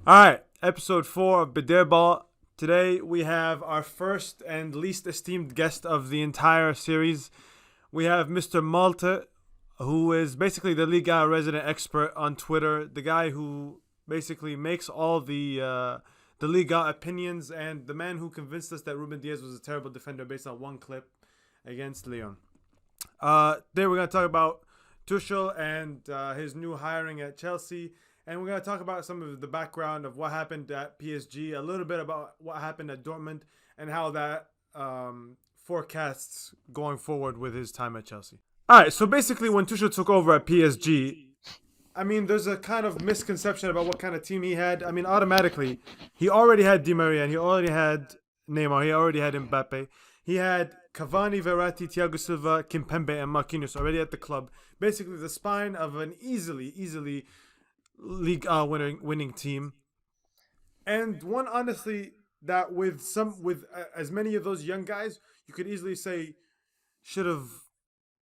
All right, episode 4 of Ball. Today we have our first and least esteemed guest of the entire series. We have Mr. Malte, who is basically the Liga resident expert on Twitter, the guy who basically makes all the Liga opinions, and the man who convinced us that Ruben Diaz was a terrible defender based on one clip against Lyon. Today we're going to talk about Tuchel and his new hiring at Chelsea. And we're going to talk about some of the background of what happened at PSG, a little bit about what happened at Dortmund, and how that forecasts going forward with his time at Chelsea. All right, so basically when Tuchel took over at PSG, I mean, there's a kind of misconception about what kind of team he had. I mean, automatically, he already had Di Maria, and he already had Neymar, he already had Mbappe. He had Cavani, Verratti, Thiago Silva, Kimpembe, and Marquinhos already at the club. Basically, the spine of an easily league winning team, and one honestly that with as many of those young guys, you could easily say should have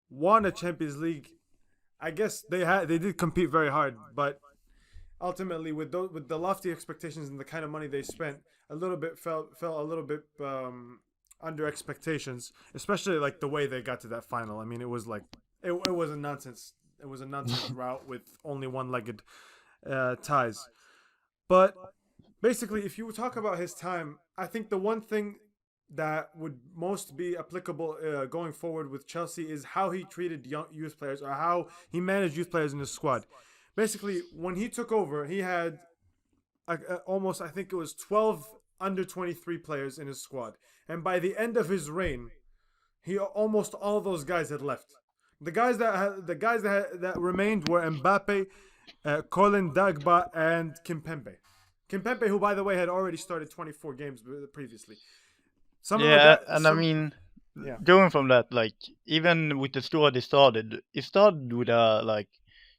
won a Champions League. I guess they did compete very hard, but ultimately with the lofty expectations and the kind of money they spent, a little bit fell a little bit under expectations, especially like the way they got to that final. I mean, it was like it was a nonsense. It was a nonsense route with only one-legged ties. But basically, if you talk about his time, I think the one thing that would most be applicable going forward with Chelsea is how he treated youth players, or how he managed youth players in his squad. Basically, when he took over, he had almost, I think it was 12 under 23 players in his squad. And by the end of his reign, almost all those guys had left. The guys that remained were Mbappe, Colin Dagba, and Kimpembe. Kimpembe, who by the way had already started 24 games previously. Going from that, like even with the squad it started with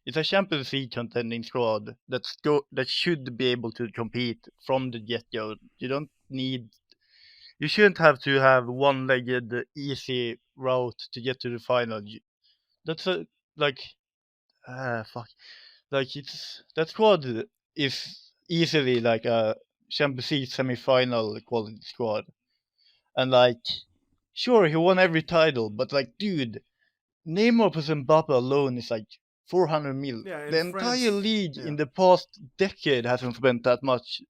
it's a Champions League contending squad that should be able to compete from the get-go. You shouldn't have to have one-legged easy route to get to the final. That's a like fuck. Like that squad is easily like a Champions League semi-final quality squad, and like, sure he won every title, but like, dude, Neymar plus Mbappe alone is like 400 mil. Yeah, The entire league in the past decade hasn't spent that much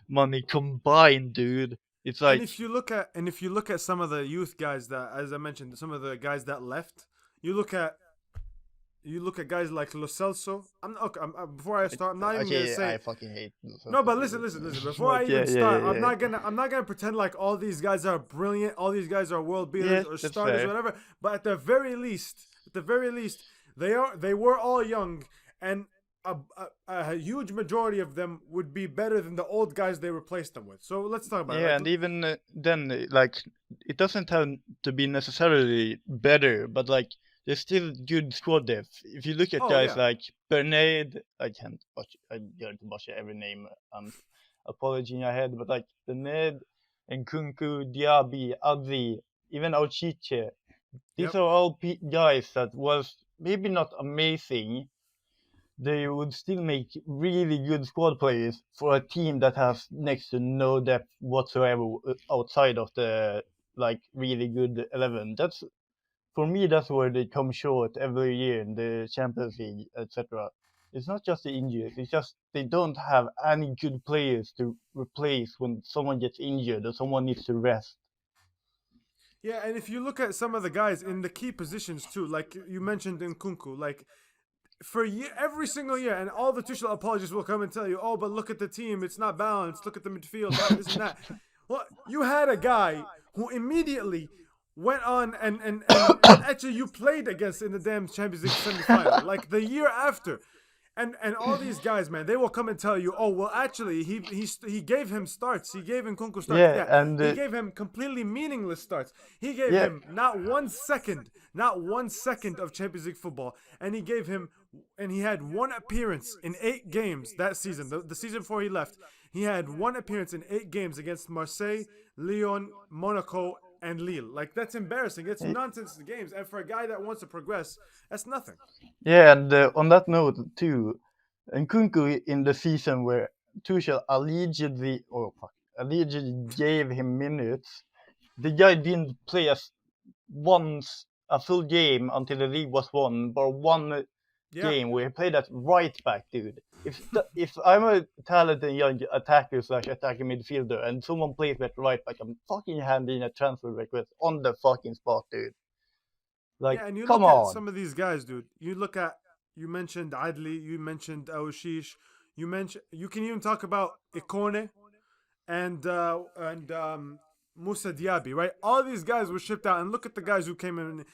money combined, dude. It's like, and if you look at some of the youth guys that, as I mentioned, some of the guys that left, you look at guys like Lo Celso. Before I start, I'm not even gonna say. I fucking hate. No, but listen. Before I even start, I'm not gonna pretend like all these guys are brilliant. All these guys are world beaters or starters, or whatever. But at the very least, they were all young, and a huge majority of them would be better than the old guys they replaced them with. So let's talk about it. Yeah, and even then, like, it doesn't have to be necessarily better, but like, there's still good squad depth. If you look at guys like Bernard, I can't butcher every name. Apology in your head, but like Bernard and Kunku, Diaby, Adzi, even Auchiche, these are all guys that was maybe not amazing. They would still make really good squad players for a team that has next to no depth whatsoever outside of the like really good 11. For me, that's where they come short every year in the Champions League, etc. It's not just the injuries; it's just they don't have any good players to replace when someone gets injured or someone needs to rest. Yeah, and if you look at some of the guys in the key positions too, like you mentioned in Kunku, like every single year, and all the Tuchel apologists will come and tell you, "Oh, but look at the team; it's not balanced. Look at the midfield, this and that." Well, you had a guy who immediately went on and actually you played against in the damn Champions League semifinal, like the year after. And all these guys, man, they will come and tell you, oh, well, actually, he gave him starts. He gave him Kunku starts. Yeah, and he gave him completely meaningless starts. He gave him not 1 second of Champions League football, and he had one appearance in 8 games that season. The season before he left, he had one appearance in 8 games against Marseille, Lyon, Monaco, and Lille. Like, that's embarrassing. It's nonsense games, and for a guy that wants to progress, that's nothing. Yeah, and on that note too, Nkunku in the season where Tuchel allegedly gave him minutes, the guy didn't play once a full game until the league was won, but one game where he played at right back, dude. If I'm a talented young attacker / attacking midfielder and someone plays me at right back, I'm fucking handing a transfer request on the fucking spot, dude. Like, and you come look at on. some of these guys, dude. You mentioned Adli, you mentioned Aoshish, you can even talk about Ikone and Musa Diaby, right? All these guys were shipped out, and look at the guys who came in.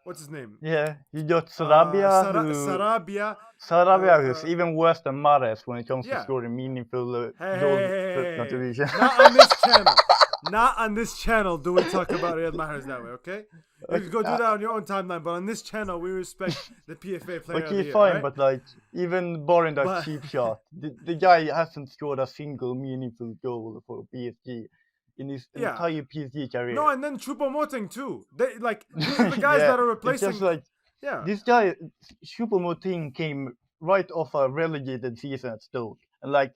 What's his name? Yeah, you got Sarabia, who's even worse than Mahrez when it comes to scoring meaningful goal contribution. Not on this channel. Not on this channel do we talk about Riyad Mahrez that way, okay? You can go do that on your own timeline, but on this channel we respect the PFA player of the year, fine, right? but like, even barring that cheap shot, the guy hasn't scored a single meaningful goal for PSG in his entire PSG career. No, and then Choupo-Moting too. These are the guys that are replacing. It's just like, this guy, Choupo-Moting, came right off a relegated season at Stoke, and like,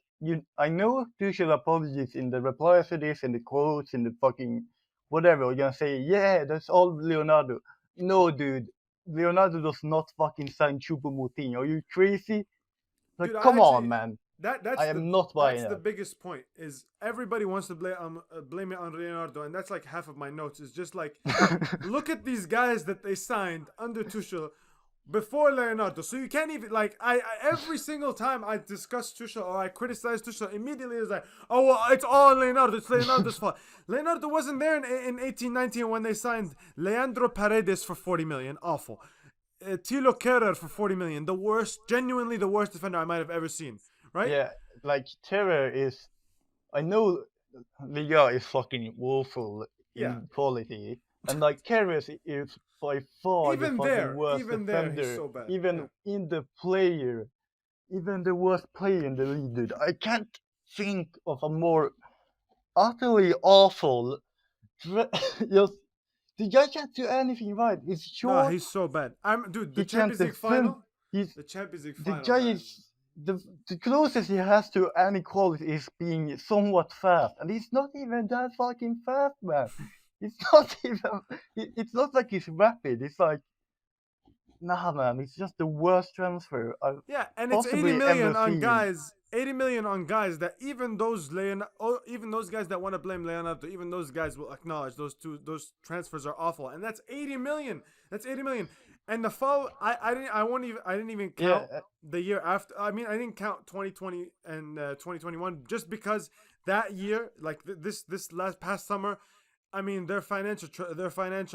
I know Tuchel apologies in the replies to this, in the quotes, in the fucking whatever. We're gonna say, yeah, that's all Leonardo. No, dude, Leonardo does not fucking sign Choupo-Moting. Are you crazy? Like, dude, come on, man. I am not buying it. That's the biggest point. Is everybody wants to blame it on Leonardo, and that's like half of my notes. Is just like, look at these guys that they signed under Tuchel before Leonardo. So you can't even, like, I every single time I discuss Tuchel or I criticize Tuchel, immediately it's like, oh, well, it's all Leonardo. It's Leonardo's fault. Leonardo wasn't there in 18-19 when they signed Leandro Paredes for 40 million. Awful. Thilo Kehrer for 40 million. The worst, genuinely the worst defender I might have ever seen. Right? Yeah, like, Terror is, I know Liga is fucking woeful in quality, and like, Kehrer is by far the fucking worst defender. He's so bad. Even the worst player in the league, dude. I can't think of a more utterly awful. The guy can't do anything right. He's short. No, he's so bad. The Champions League final. The Champions League final. The guy is. The closest he has to any quality is being somewhat fast, and he's not even that fucking fast, man. It's not even. It's not like he's rapid. It's like, nah, man. It's just the worst transfer I've and it's 80 million on guys. 80 million on guys that even those guys that want to blame Leonardo, even those guys will acknowledge those transfers are awful, and that's 80 million. That's 80 million. And the fall, I didn't even count the year after. I mean, I didn't count 2020 and 2021 just because that year, like this past summer, I mean, their financial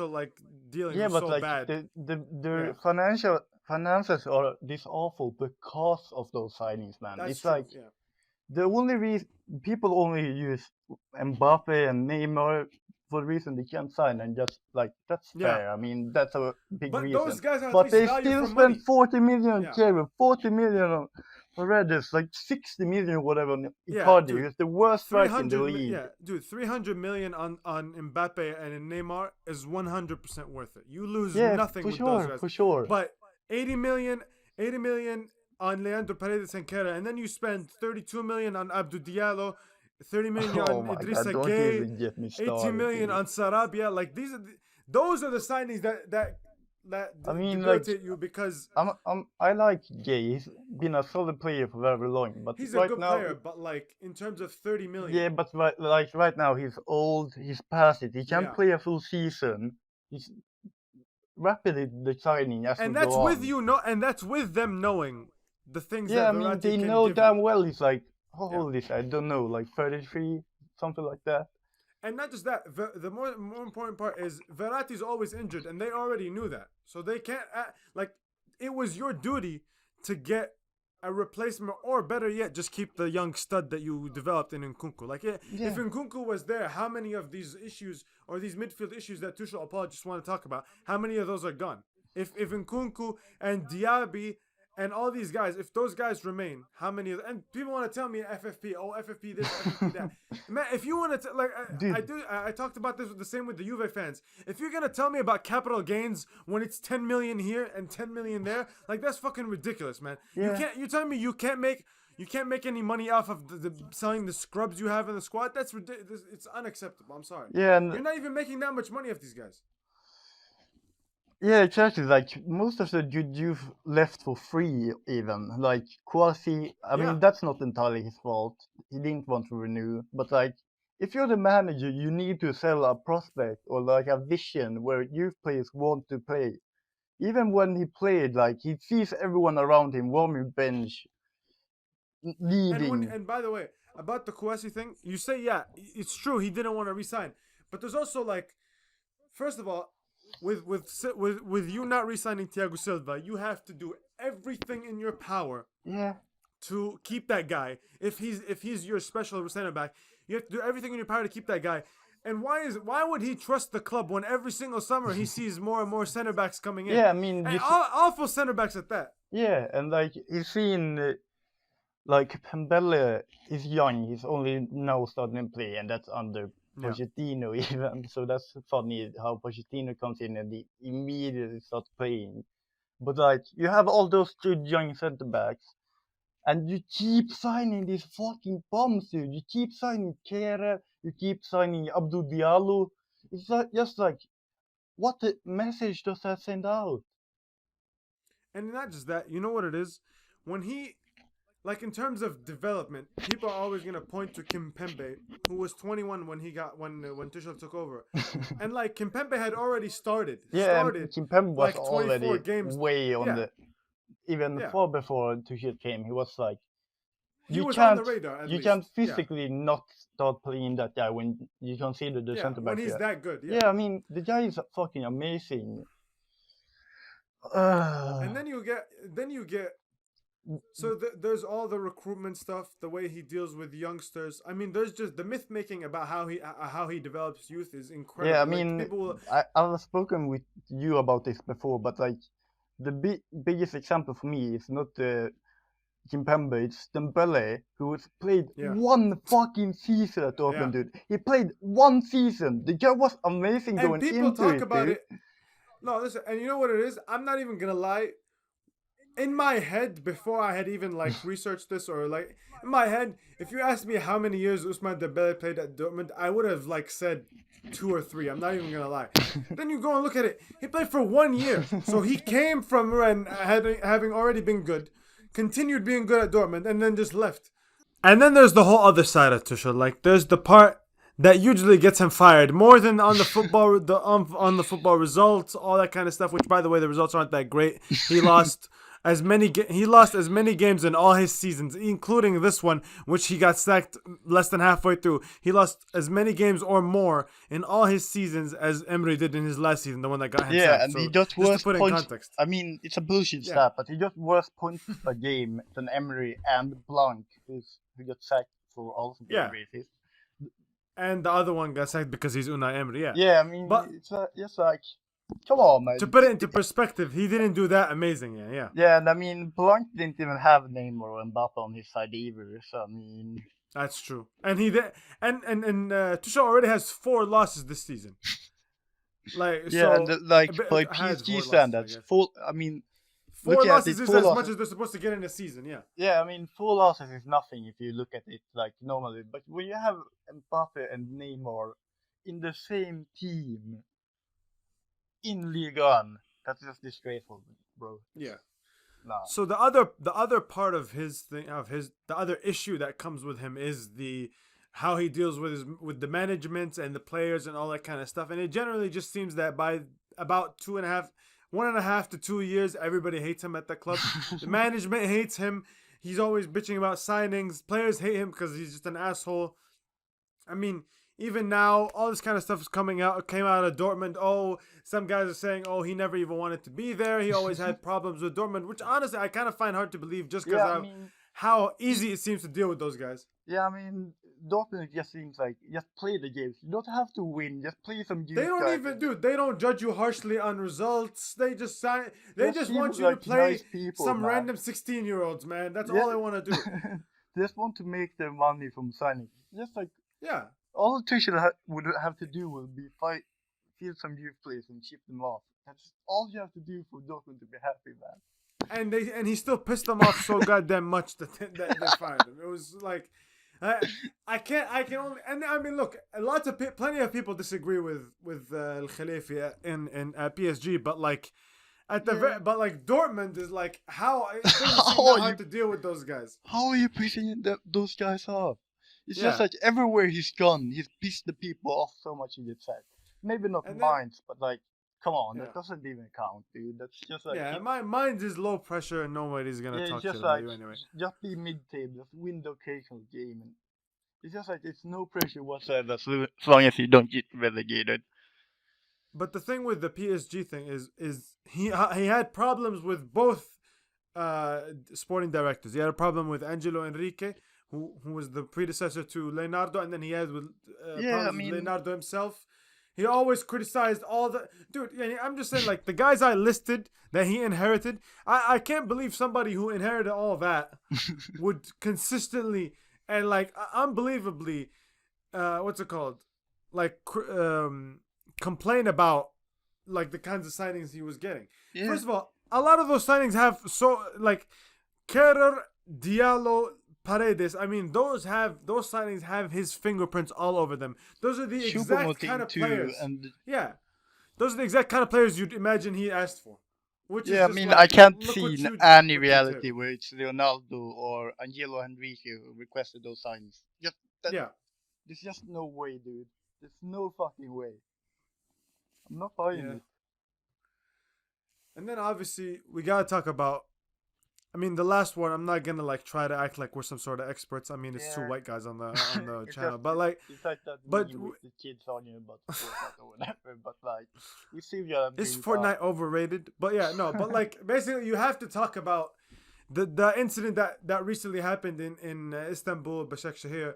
like dealing was so bad. Their finances are this awful because of those signings, man. That's it's true, like the only reason people only use Mbappe and Neymar for the reason they can't sign, and just like, that's fair. I mean, that's a big reason. Those guys are but they still spend 40 million on Kevin, 40 million on Paredes, like 60 million whatever on Icardi. He's the worst striker in the league. Yeah, dude, 300 million on Mbappe and in Neymar is 100% worth it. You lose nothing with those guys. For sure. But 80 million on Leandro Paredes and Kehrer, and then you spend 32 million on Abdou Diallo, 30 million on Idrissa Gueye, 18 million on Sarabia. Like, those are the signings that I mean, debilitate you, because I like Gueye. He's been a solid player for very long, but he's a good player. But like, in terms of 30 million, yeah, but right now he's old. He's past it. He can't play a full season. He's rapidly declining as we go on. And that's with them knowing the things. Yeah, that I mean, they know damn well he's like, I don't know, like 33, something like that. And not just that, the more important part is Verratti's always injured, and they already knew that. So they can't, it was your duty to get a replacement, or better yet, just keep the young stud that you developed in Nkunku. Like, if Nkunku was there, how many of these issues, or these midfield issues that Tuchel apologists want to talk about, how many of those are gone? If Nkunku and Diaby and all these guys, if those guys remain, how many of them? And people want to tell me FFP this, FFP that. Man, if you want to, I talked about this the same with the Juve fans. If you're going to tell me about capital gains when it's 10 million here and 10 million there, like, that's fucking ridiculous, man. Yeah. You're telling me you can't make You can't make any money off of the selling the scrubs you have in the squad. That's ridiculous. It's unacceptable. I'm sorry. Yeah, and You're not even making that much money off these guys. yeah, exactly. Like most of the good youth left for free, even like Kwasi. I Yeah. mean, that's not entirely his fault. He didn't want to renew, but like, if you're the manager, you need to sell a prospect or like a vision where youth players want to play. Even when he played, like he sees everyone around him warming bench, leading. And by the way, about the Kouassi thing, you say yeah, it's true. He didn't want to resign, but there's also like, first of all, with you not resigning Thiago Silva, you have to do everything in your power Yeah, to keep that guy. If he's your special center back, you have to do everything in your power to keep that guy. And why would he trust the club when every single summer he sees more and more center backs coming in? yeah. I mean, And awful center backs at that. yeah, and like he's seen. Like Pembele is young, he's only now starting to play, and that's under Yeah. Pochettino even. So that's funny how Pochettino comes in and he immediately starts playing. But like you have all those good young centre backs, and you keep signing these fucking bombs, dude. You keep signing Kere, you keep signing Abdou Diallo. It's just like, what the message does that send out? And not just that, you know what it is? When he, like in terms of development, people are always gonna point to Kimpembe, who was 21 when when Tuchel took over, and like Kimpembe had already started Yeah, Kimpembe was like 24 already games. way on Yeah, the even yeah, far before Tuchel came. He was like, he you was on the can't radar at you least. can't physically not start playing that guy when you consider the Yeah, center when back. he's Yeah. that good. Yeah. Yeah, I mean the guy is fucking amazing. And then you get so there's all the recruitment stuff, the way he deals with youngsters. I mean, there's just the myth making about how he develops youth is incredible. Yeah, I Like mean people will, I've spoken with you about this before, but like the biggest example for me is not Kimpembe, it's Dembele, who has played yeah, one fucking season at yeah. Dortmund, dude. He played one season. The guy was amazing And going people into talk it, about dude. it. No, listen, and you know what it is? I'm not even gonna lie. In my head, before I had even like researched this or like in my head, if you asked me how many years Ousmane Dembele played at Dortmund, I would have like said 2 or 3. I'm not even gonna lie. Then you go and look at it. He played for 1 year, so he came from and having already been good, continued being good at Dortmund, and then just left. And then there's the whole other side of Tuchel. Like there's the part that usually gets him fired more than on the football on the football results, all that kind of stuff. Which, by the way, the results aren't that great. He lost he lost as many games in all his seasons, including this one, which he got sacked less than halfway through. He lost as many games or more in all his seasons as Emery did in his last season, the one that got him Yeah, sacked. and he So got just to worse put it in points. context, I mean, it's a bullshit yeah, stat, but he got worse points per game than Emery and Blanc, who got sacked for also being yeah. racist. And the other one got sacked because he's Unai Emery. Yeah, Yeah, I mean, but it's just like, come on, to man. put it into perspective, he didn't do that amazing. Yeah, yeah. Yeah, and I mean, Blanc didn't even have Neymar or Mbappe on his side either. So I mean, That's true. And he did, and Tuchel already has 4 losses this season. Like yeah, and so, like by has PSG 4 losses, I standards, guess. full. I mean, Four looking at losses it, is four as much losses. as they're supposed to get in a season. Yeah. Yeah, I mean, 4 losses is nothing if you look at it like normally. But when you have Mbappe and Neymar in the same team in Ligue 1, that's just disgraceful, bro. Yeah. Nah. So the other part of his thing the other issue that comes with him is the how he deals with the management and the players and all that kind of stuff. And it generally just seems that by about 1.5 to 2 years, everybody hates him at the club. The management hates him. He's always bitching about signings. Players hate him because he's just an asshole. I mean, even now, all this kind of stuff is came out of Dortmund. Oh, some guys are saying, oh, he never even wanted to be there. He always had problems with Dortmund, which honestly I kind of find hard to believe just because Yeah, I of mean, how easy it seems to deal with those guys. yeah, I mean, Dortmund just seems like just play the games. You don't have to win. Just play some They youth don't guys. even do. They don't judge you harshly on results. They just sign. They just seem want you to like play nice people, some man. random 16-year-olds, man. That's Yeah. all they want to do. They just want to make their money from signing. Just like Yeah. all Tuchel would have to do would be feel some youth players and ship them off. That's all you have to do for Dortmund to be happy, man. and he still pissed them off so goddamn much that they fired him. It was like, I can only, and I mean, look, plenty of people disagree with Al Khalifi in PSG, but like but like Dortmund is like how it doesn't seem that hard to deal with those guys. How are you pissing those guys off? It's Yeah. just like everywhere he's gone, he's pissed the people off so much in the set. Maybe not Mainz, but like, come on, that doesn't even count, dude. That's just like Mainz is low pressure and nobody's gonna talk shit about you anyway. Just be mid-table, just win the occasional game, and it's just like it's no pressure whatsoever as long as you don't get relegated. But the thing with the PSG thing is he had problems with both sporting directors. He had a problem with Angelo Enrique, who was the predecessor to Leonardo, and then he had with problems with Leonardo himself. He always criticized all the dude. Yeah, I'm just saying, like the guys I listed that he inherited. I can't believe somebody who inherited all that would consistently and like unbelievably, what's it called, like complain about like the kinds of signings he was getting. Yeah. First of all, a lot of those signings have like Kerr, Diallo, Paredes. I mean, those signings have his fingerprints all over them. Those are the exact kind of players. Those are the exact kind of players you'd imagine he asked for. Which is I mean, like, I can't see any reality where it's Leonardo or Angelo Enrique who requested those signings. There's just no way, dude. There's no fucking way. I'm not buying it. And then obviously we gotta talk about. I mean, the last one. I'm not gonna like try to act like we're some sort of experts. I mean, it's two white guys on the channel, but like, it's like that with the kids on you about Fortnite or whatever. But like, we see is Fortnite overrated? But but like, basically, you have to talk about the incident that recently happened in Istanbul, Başakşehir,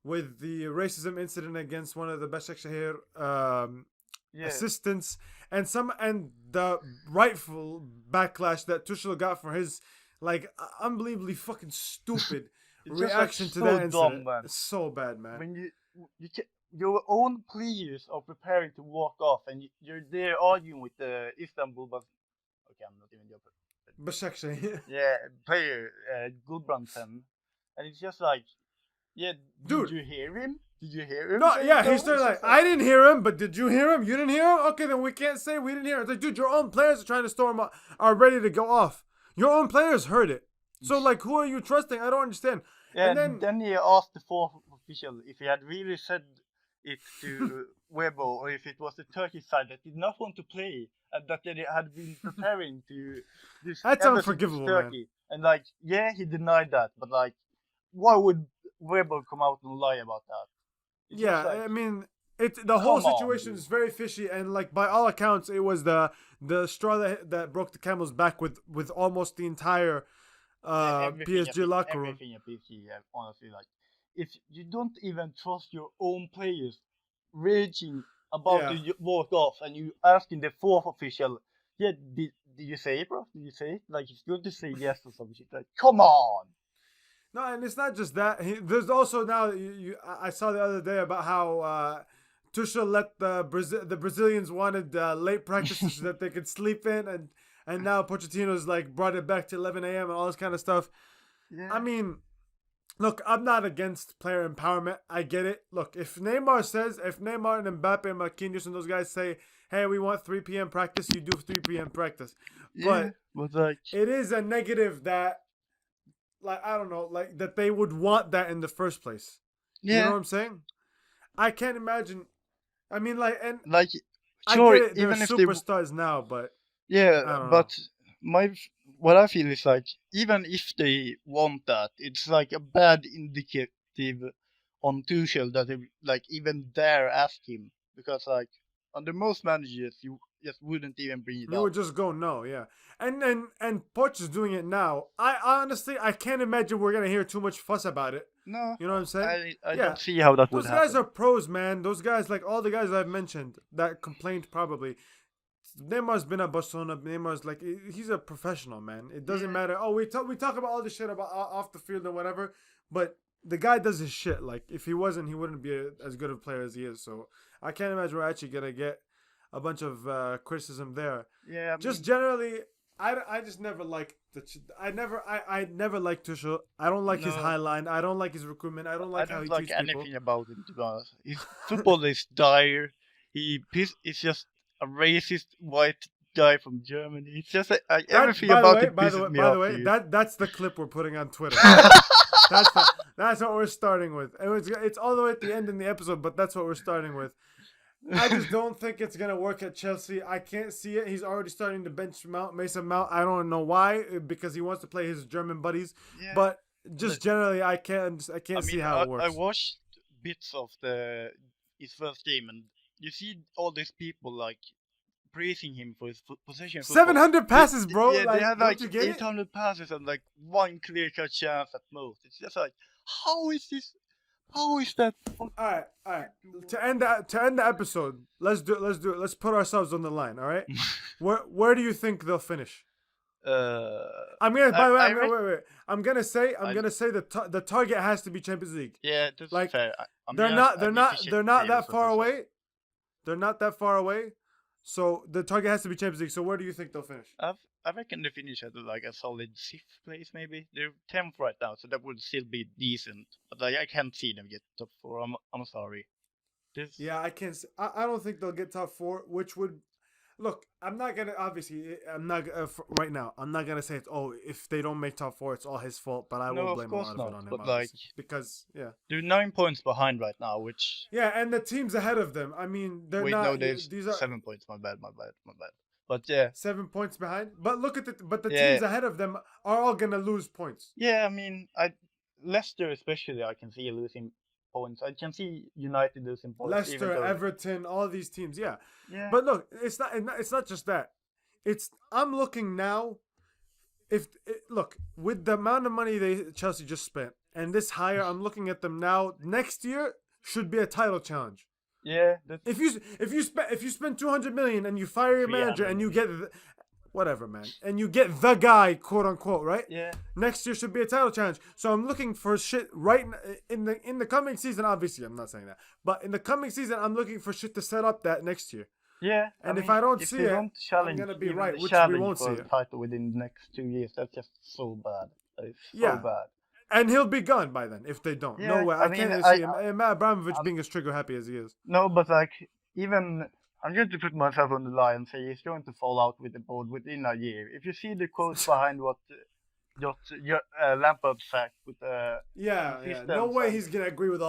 with the racism incident against one of the Başakşehir assistants, and the rightful backlash that Tuchel got for his like unbelievably fucking stupid reaction to that incident. Man. It's so bad, man. When your own players are preparing to walk off, and you're there arguing with the Istanbul, but okay, I'm not even joking. Başakşehir. Player Gulbrandsen, and it's just like, dude, did you hear him? No, he's still like, I didn't hear him, but did you hear him? You didn't hear him? Okay, then we can't say we didn't hear him. It's like, dude, your own players are trying to storm up, are ready to go off. Your own players heard it. So, like, who are you trusting? I don't understand. Yeah, and then he asked the fourth official if he had really said it to Webo, or if it was the Turkish side that did not want to play, and that they had been preparing to do That's unforgivable, Turkey. Man. And, like, he denied that, but, like, why would Webo come out and lie about that? It's I mean, the whole situation is very fishy, and like by all accounts, it was the straw that broke the camel's back with almost the entire PSG locker room. Everything at PSG, honestly, like if you don't even trust your own players, raging about to walk off, and you asking the fourth official, did you say it, bro? Did you say it? Like it's good to say yes or some shit. Like, come on. No, and it's not just that. There's also now I saw the other day about how Tuchel let the Brazilians wanted late practices so that they could sleep in, and now Pochettino's like brought it back to 11 a.m. and all this kind of stuff. Yeah. I mean, look, I'm not against player empowerment. I get it. Look, if Neymar and Mbappe and Marquinhos and those guys say, hey, we want 3 p.m. practice, you do 3 p.m. practice. But like, it is a negative that, like, I don't know, like that they would want that in the first place. Yeah. You know what I'm saying? I can't imagine. I mean, like, and like, sure, I get it, even if superstars now, but but what I feel is like, even if they want that, it's like a bad indicative on Tuchel that they like even dare ask him, because like under most managers you just wouldn't even bring it up. You would just go no, and Poch is doing it now. I honestly can't imagine we're gonna hear too much fuss about it. No, you know what I'm saying? I don't see how that would happen. Those guys are pros, man. Those guys, like all the guys I've mentioned that complained, probably. Neymar's been at Barcelona. Neymar's like, he's a professional, man. It doesn't matter. Oh, we talk about all this shit about off the field and whatever, but the guy does his shit. Like, if he wasn't, he wouldn't be as good of a player as he is. So I can't imagine we're actually gonna get a bunch of criticism there. Yeah, just generally, I just never liked I never liked Tuchel. I don't like his No, high line. I don't like his recruitment. I don't I like how don't he like treats people. anything about him, to be honest. His football is dire. He's just a racist white guy from Germany. It's just That everything about it by the pisses way, me off, dude. that's the clip we're putting on Twitter. That's what we're starting with. It's all the way at the end in the episode, but that's what we're starting with. I just don't think it's gonna work at Chelsea. I can't see it. He's already starting to bench Mason Mount. I don't know why, because he wants to play his German buddies. Yeah, But but just generally, I I can't see mean, how it I works. watched bits of his first game, and you see all these people like praising him for his possession football. 700 passes, bro. Yeah, they Like, had don't like you get it? 800 passes and like one clear cut chance at most. It's just like, how is this? How is that? All right. To end the episode, let's do it. Let's put ourselves on the line. All right. Where do you think they'll finish? uh, I'm gonna. By the way, I reckon. wait. I'm gonna say the target has to be Champions League. Yeah, that's Like, fair. they're I not need to check they're not tables that far as well. away. They're not that far away. So the target has to be Champions League. So where do you think they'll finish? I reckon they finish at like a solid 6th place, maybe. They're 10th right now, so that would still be decent. But like, I can't see them get top 4. I'm sorry. This. Yeah, I can't. I don't think they'll get top 4, which would. Look, I'm not gonna obviously. I'm not right now. I'm not gonna say it's if they don't make top 4, it's all his fault. But I No, will of blame a course lot of not. it on him, But obviously, because yeah. they're 9 points behind right now, which. Yeah, and the teams ahead of them. I mean, they're Wait, not. no, there's These are 7 points. My bad. But yeah. 7 points behind. But look at the Yeah. teams ahead of them are all gonna lose points. Yeah, I mean, Leicester especially, I can see losing points. I can see United losing points. Leicester, Everton, all these teams. Yeah. Yeah. But look, it's not just that. I'm looking now. Look, with the amount of money Chelsea just spent and this hire, I'm looking at them now. Next year should be a title challenge. Yeah. If you spend 200 million and you fire your manager and you get whatever, man, and you get the guy, quote unquote, right? Yeah. Next year should be a title challenge. So I'm looking for shit right in the coming season. Obviously, I'm not saying that, but in the coming season, I'm looking for shit to set up that next year. Yeah. And if I don't see it, I'm gonna be right, which we won't see it. Title within the next 2 years. That's just so bad. It's Yeah. so bad. And he'll be gone by then if they don't. Yeah, No way. I I mean, can't see Matt Abramovich being as trigger happy as he is. No, but like even I'm going to put myself on the line and say he's going to fall out with the board within a year. If you see the quotes behind what Lampard said with Yeah. No way he's gonna agree with all